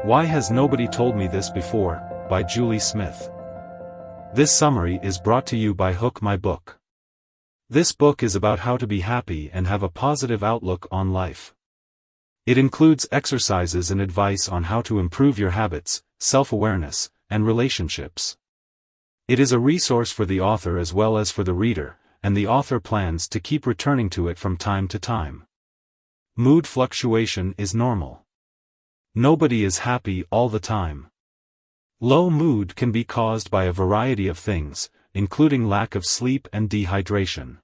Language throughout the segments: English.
Why Has Nobody Told Me This Before? By Julie Smith. This summary is brought to you by Hook My Book. This book is about how to be happy and have a positive outlook on life. It includes exercises and advice on how to improve your habits, self-awareness, and relationships. It is a resource for the author as well as for the reader, and the author plans to keep returning to it from time to time. Mood fluctuation is normal. Nobody is happy all the time. Low mood can be caused by a variety of things, including lack of sleep and dehydration.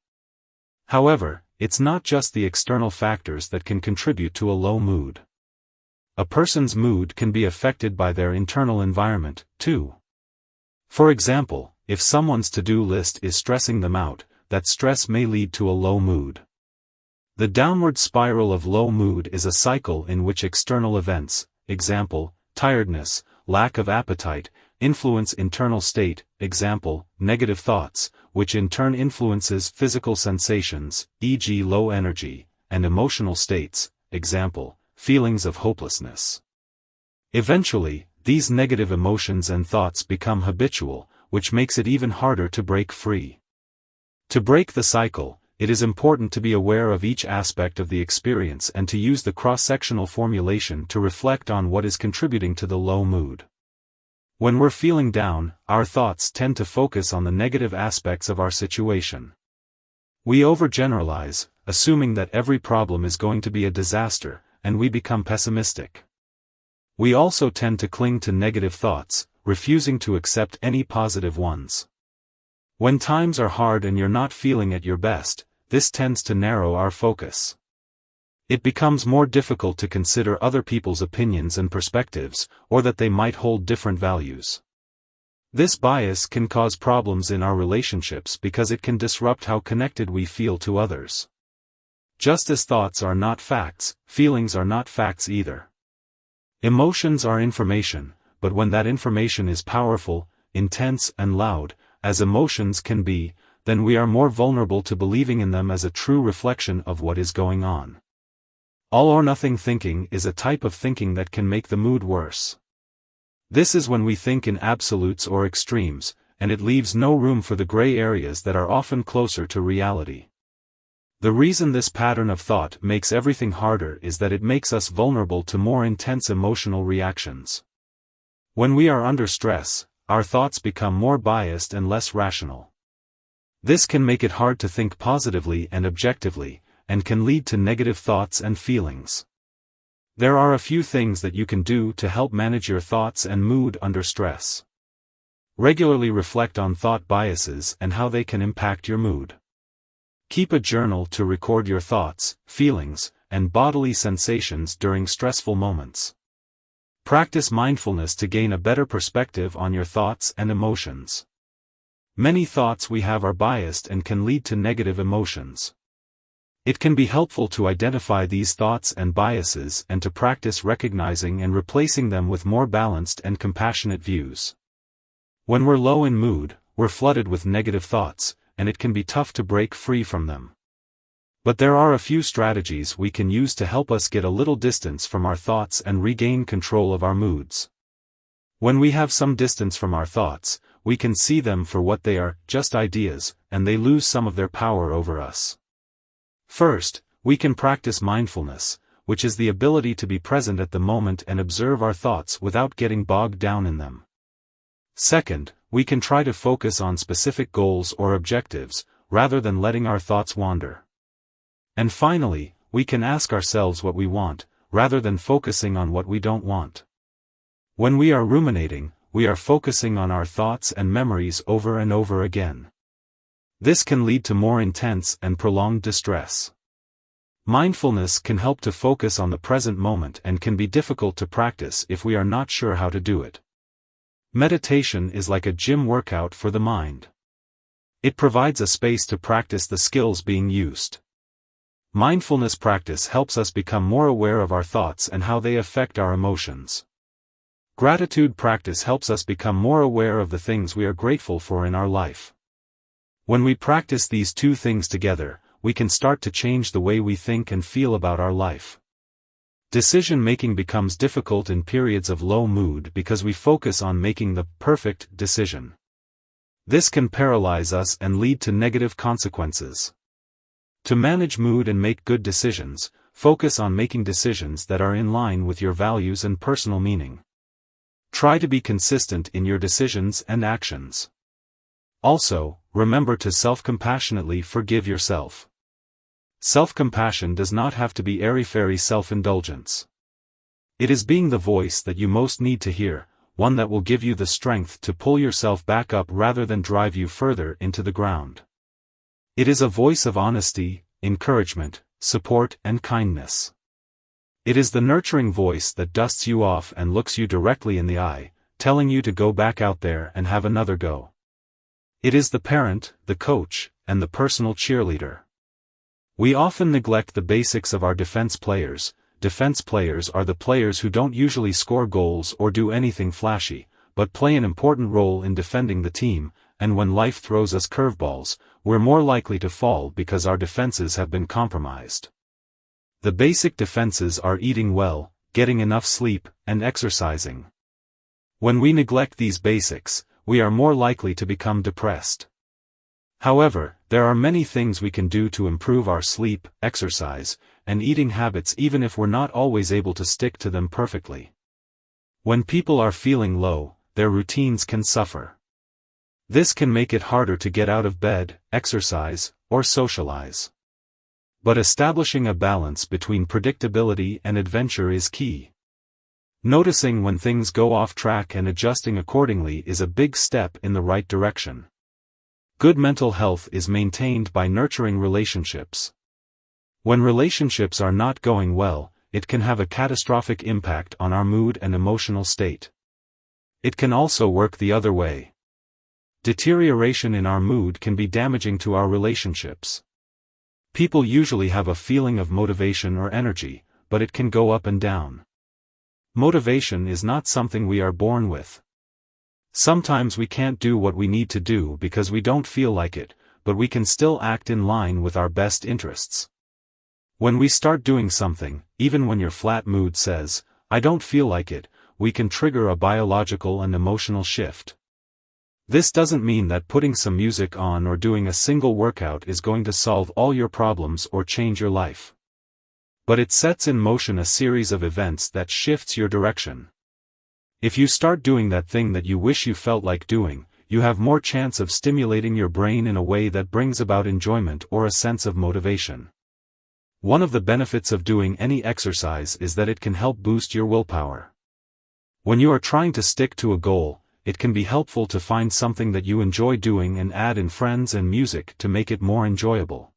However, it's not just the external factors that can contribute to a low mood. A person's mood can be affected by their internal environment, too. For example, if someone's to-do list is stressing them out, that stress may lead to a low mood. The downward spiral of low mood is a cycle in which external events, example, tiredness, lack of appetite, influence internal state, example, negative thoughts, which in turn influences physical sensations, e.g. low energy, and emotional states, example, feelings of hopelessness. Eventually, these negative emotions and thoughts become habitual, which makes it even harder to break free. To break the cycle, it is important to be aware of each aspect of the experience and to use the cross-sectional formulation to reflect on what is contributing to the low mood. When we're feeling down, our thoughts tend to focus on the negative aspects of our situation. We overgeneralize, assuming that every problem is going to be a disaster, and we become pessimistic. We also tend to cling to negative thoughts, refusing to accept any positive ones. When times are hard and you're not feeling at your best, this tends to narrow our focus. It becomes more difficult to consider other people's opinions and perspectives, or that they might hold different values. This bias can cause problems in our relationships because it can disrupt how connected we feel to others. Just as thoughts are not facts, feelings are not facts either. Emotions are information, but when that information is powerful, intense and loud, as emotions can be, then we are more vulnerable to believing in them as a true reflection of what is going on. All-or-nothing thinking is a type of thinking that can make the mood worse. This is when we think in absolutes or extremes, and it leaves no room for the gray areas that are often closer to reality. The reason this pattern of thought makes everything harder is that it makes us vulnerable to more intense emotional reactions. When we are under stress, our thoughts become more biased and less rational. This can make it hard to think positively and objectively, and can lead to negative thoughts and feelings. There are a few things that you can do to help manage your thoughts and mood under stress. Regularly reflect on thought biases and how they can impact your mood. Keep a journal to record your thoughts, feelings, and bodily sensations during stressful moments. Practice mindfulness to gain a better perspective on your thoughts and emotions. Many thoughts we have are biased and can lead to negative emotions. It can be helpful to identify these thoughts and biases and to practice recognizing and replacing them with more balanced and compassionate views. When we're low in mood, we're flooded with negative thoughts, and it can be tough to break free from them. But there are a few strategies we can use to help us get a little distance from our thoughts and regain control of our moods. When we have some distance from our thoughts, we can see them for what they are, just ideas, and they lose some of their power over us. First, we can practice mindfulness, which is the ability to be present at the moment and observe our thoughts without getting bogged down in them. Second, we can try to focus on specific goals or objectives, rather than letting our thoughts wander. And finally, we can ask ourselves what we want, rather than focusing on what we don't want. When we are ruminating, we are focusing on our thoughts and memories over and over again. This can lead to more intense and prolonged distress. Mindfulness can help to focus on the present moment and can be difficult to practice if we are not sure how to do it. Meditation is like a gym workout for the mind. It provides a space to practice the skills being used. Mindfulness practice helps us become more aware of our thoughts and how they affect our emotions. Gratitude practice helps us become more aware of the things we are grateful for in our life. When we practice these two things together, we can start to change the way we think and feel about our life. Decision-making becomes difficult in periods of low mood because we focus on making the perfect decision. This can paralyze us and lead to negative consequences. To manage mood and make good decisions, focus on making decisions that are in line with your values and personal meaning. Try to be consistent in your decisions and actions. Also, remember to self-compassionately forgive yourself. Self-compassion does not have to be airy-fairy self-indulgence. It is being the voice that you most need to hear, one that will give you the strength to pull yourself back up rather than drive you further into the ground. It is a voice of honesty, encouragement, support, and kindness. It is the nurturing voice that dusts you off and looks you directly in the eye, telling you to go back out there and have another go. It is the parent, the coach, and the personal cheerleader. We often neglect the basics of our defense players. Defense players are the players who don't usually score goals or do anything flashy, but play an important role in defending the team, and when life throws us curveballs, we're more likely to fall because our defenses have been compromised. The basic defenses are eating well, getting enough sleep, and exercising. When we neglect these basics, we are more likely to become depressed. However, there are many things we can do to improve our sleep, exercise, and eating habits even if we're not always able to stick to them perfectly. When people are feeling low, their routines can suffer. This can make it harder to get out of bed, exercise, or socialize. But establishing a balance between predictability and adventure is key. Noticing when things go off track and adjusting accordingly is a big step in the right direction. Good mental health is maintained by nurturing relationships. When relationships are not going well, it can have a catastrophic impact on our mood and emotional state. It can also work the other way. Deterioration in our mood can be damaging to our relationships. People usually have a feeling of motivation or energy, but it can go up and down. Motivation is not something we are born with. Sometimes we can't do what we need to do because we don't feel like it, but we can still act in line with our best interests. When we start doing something, even when your flat mood says, "I don't feel like it," we can trigger a biological and emotional shift. This doesn't mean that putting some music on or doing a single workout is going to solve all your problems or change your life. But it sets in motion a series of events that shifts your direction. If you start doing that thing that you wish you felt like doing, you have more chance of stimulating your brain in a way that brings about enjoyment or a sense of motivation. One of the benefits of doing any exercise is that it can help boost your willpower. When you are trying to stick to a goal, it can be helpful to find something that you enjoy doing and add in friends and music to make it more enjoyable.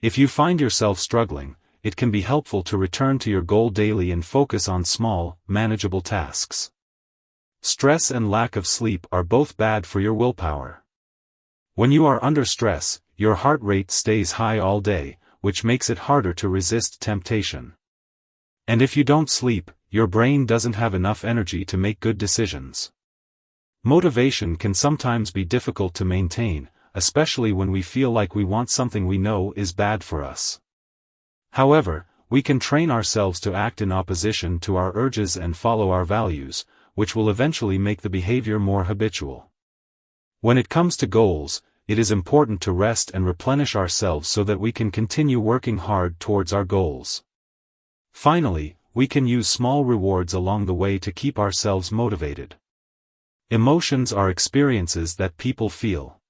If you find yourself struggling, it can be helpful to return to your goal daily and focus on small, manageable tasks. Stress and lack of sleep are both bad for your willpower. When you are under stress, your heart rate stays high all day, which makes it harder to resist temptation. And if you don't sleep, your brain doesn't have enough energy to make good decisions. Motivation can sometimes be difficult to maintain, especially when we feel like we want something we know is bad for us. However, we can train ourselves to act in opposition to our urges and follow our values, which will eventually make the behavior more habitual. When it comes to goals, it is important to rest and replenish ourselves so that we can continue working hard towards our goals. Finally, we can use small rewards along the way to keep ourselves motivated. Emotions are experiences that people feel.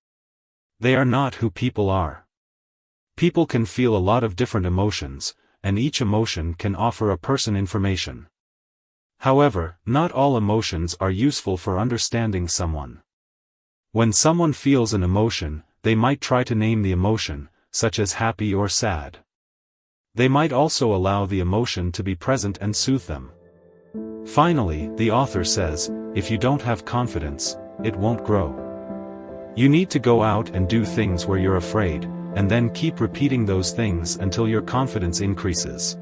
They are not who people are. People can feel a lot of different emotions, and each emotion can offer a person information. However, not all emotions are useful for understanding someone. When someone feels an emotion, they might try to name the emotion, such as happy or sad. They might also allow the emotion to be present and soothe them. Finally, the author says, if you don't have confidence, it won't grow. You need to go out and do things where you're afraid, and then keep repeating those things until your confidence increases.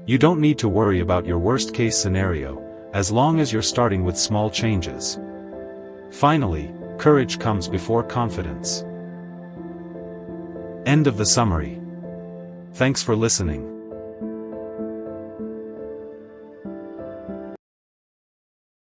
You don't need to worry about your worst-case scenario, as long as you're starting with small changes. Finally, courage comes before confidence. End of the summary. Thanks for listening.